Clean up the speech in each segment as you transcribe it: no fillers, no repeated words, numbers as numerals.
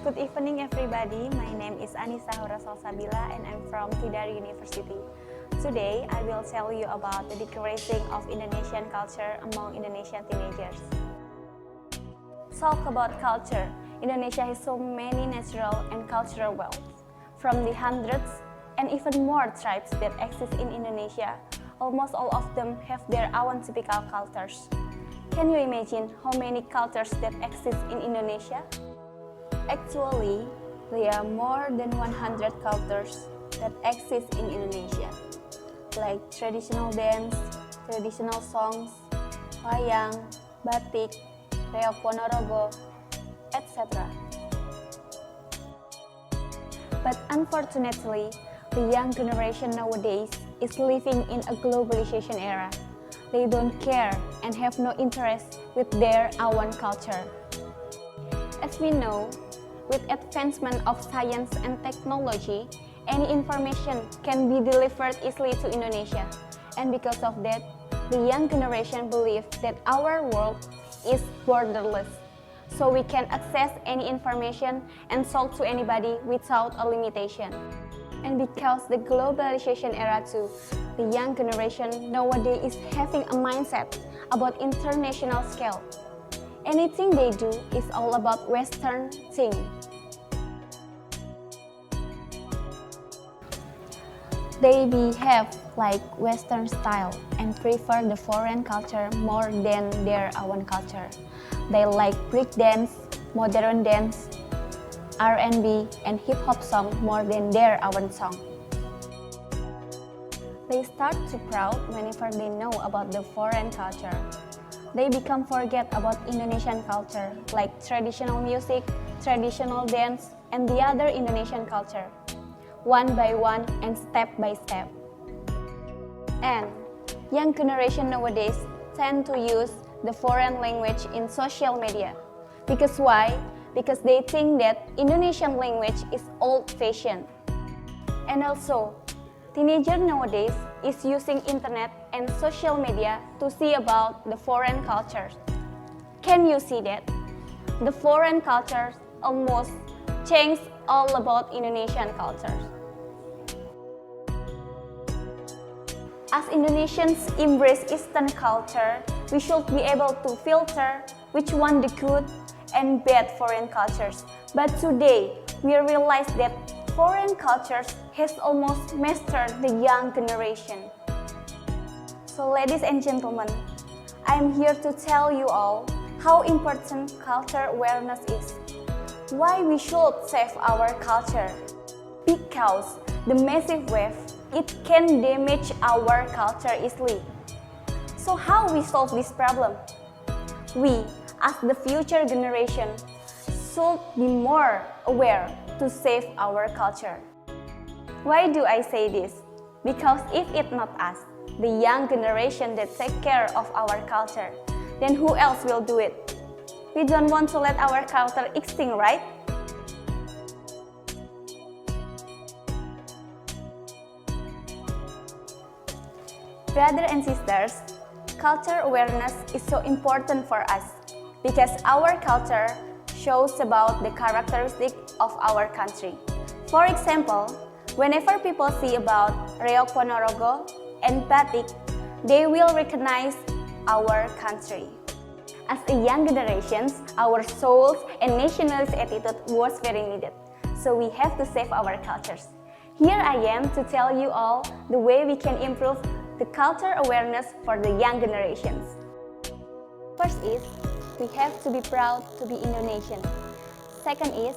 Good evening everybody, my name is Anisa Haura Salsabilla and I'm from Tidar University. Today I will tell you about the decreasing of Indonesian culture among Indonesian teenagers. Talk about culture. Indonesia has so many natural and cultural wealth. From the hundreds and even more tribes that exist in Indonesia, almost all of them have their own typical cultures. Can you imagine how many cultures that exist in Indonesia? Actually, there are more than 100 cultures that exist in Indonesia, like traditional dance, traditional songs, wayang, batik, reok ponorogo, etc. But unfortunately, the young generation nowadays is living in a globalization era. They don't care and have no interest with their own culture. As we know, with advancement of science and technology, any information can be delivered easily to Indonesia. And because of that, the young generation believes that our world is borderless. So we can access any information and talk to anybody without a limitation. And because the globalization era too, the young generation nowadays is having a mindset about international scale. Anything they do is all about Western thing. They behave like Western style and prefer the foreign culture more than their own culture. They like break dance, modern dance, R&B, and hip-hop song more than their own song. They start to proud whenever they know about the foreign culture. They become forget about Indonesian culture, like traditional music, traditional dance, and the other Indonesian culture, one by one and step by step. And young generation nowadays tend to use the foreign language in social media. Because why? Because they think that Indonesian language is old-fashioned. And also, teenagers nowadays is using internet and social media to see about the foreign cultures. Can you see that? The foreign cultures almost change all about Indonesian cultures. As Indonesians embrace Eastern culture, we should be able to filter which one the good and bad foreign cultures. But today, we realize that foreign cultures has almost mastered the young generation. So ladies and gentlemen, I am here to tell you all how important culture awareness is. Why we should save our culture? Because the massive wave, it can damage our culture easily. So how we solve this problem? We, as the future generation, should be more aware to save our culture. Why do I say this? Because if it's not us, the young generation that take care of our culture, then who else will do it? We don't want to let our culture extinct, right? Brothers and sisters, culture awareness is so important for us because our culture shows about the characteristics of our country. For example, whenever people see about reok ponorogo and batik, they will recognize our country. As a young generations, our souls and nationalist attitude was very needed. So we have to save our cultures. Here I am to tell you all the way we can improve the culture awareness for the young generations. First is, we have to be proud to be Indonesian. Second is,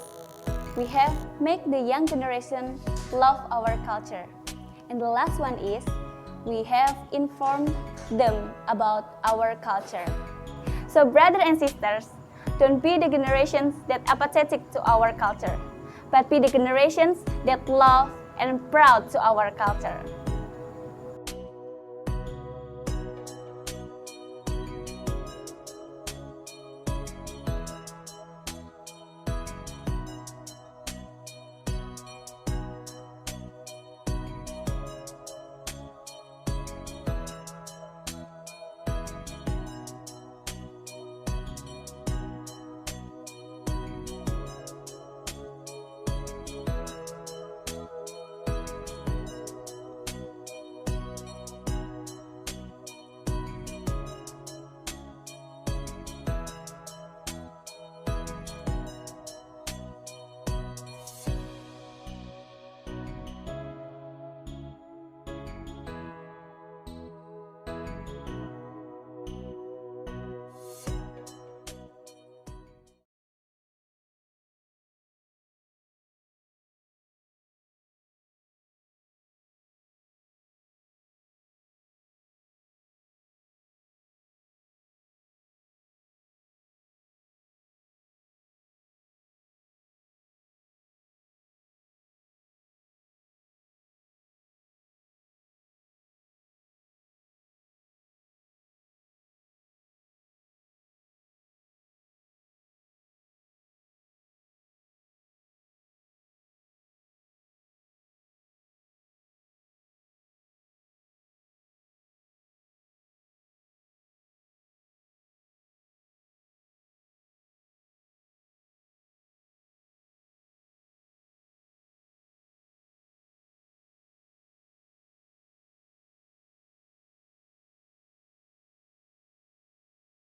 we have make the young generation love our culture. And the last one is, we have informed them about our culture. So brothers and sisters, don't be the generations that apathetic to our culture, but be the generations that love and proud to our culture.